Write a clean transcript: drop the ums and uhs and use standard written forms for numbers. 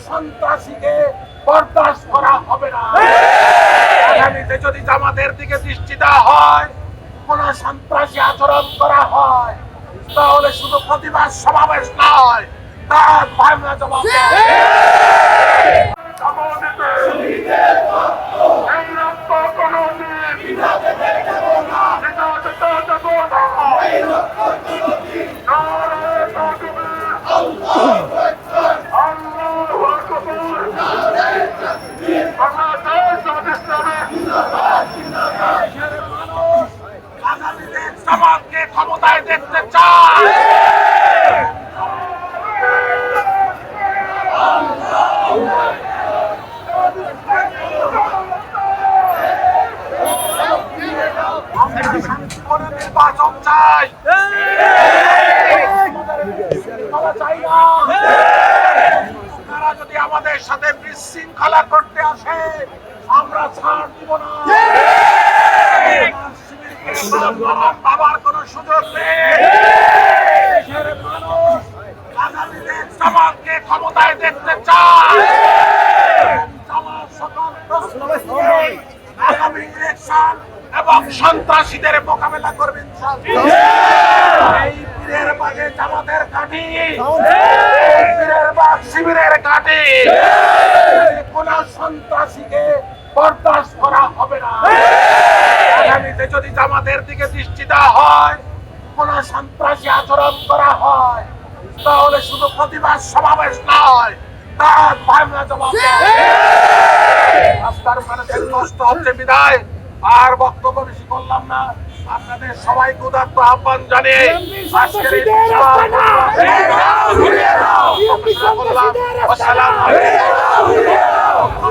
সন্ত্রাসীকে বরদাস্ত করা হবে না। আগামীতে যদি জামাতের দিকে দৃষ্টি দেওয়া হয়, কোন সন্ত্রাসী আচরণ করা হয়, তাহলে শুধু প্রতিবাদ সমাবেশ নয়, তার ভাবনা জবাব জামাতকে ক্ষমতায় দেখতে চায়। নির্বাচন চাই, তারা যদি আমাদের সাথে বিশৃঙ্খলা করতে আসে, আমরা ছাড় দিব না। বাবার কোন সুযোগ নেই। মানুষ আগামীতে জামাতকে ক্ষমতায় দেখতে চায়। জামাত সকল প্রশ্ন আগামী ইলেকশন এবং সন্ত্রাসীদের মোকাবেলা করবেন। এই পীরের বাগে জামাতের কাঠি, পীরের বাগ শিবিরের কাঠি, কোন সন্ত্রাসীকে বরদাস্ত করা হবে না। আগামীতে যদি জামাতের দিকে দৃষ্টি দেওয়া হয়, কোন সন্ত্রাসী আচরণ করা হয়, তাহলে শুধু প্রতিবাদ সমাবেশ নয়, তার ভাবনা জবাব রাস্তার মানুষের কষ্ট হচ্ছে বিদায় আর বক্তব্য বেশি করলাম না। আপনাদের সবাইকে উদাত্ত আহ্বান জানিয়ে আজকের এই আসসালামু আলাইকুম।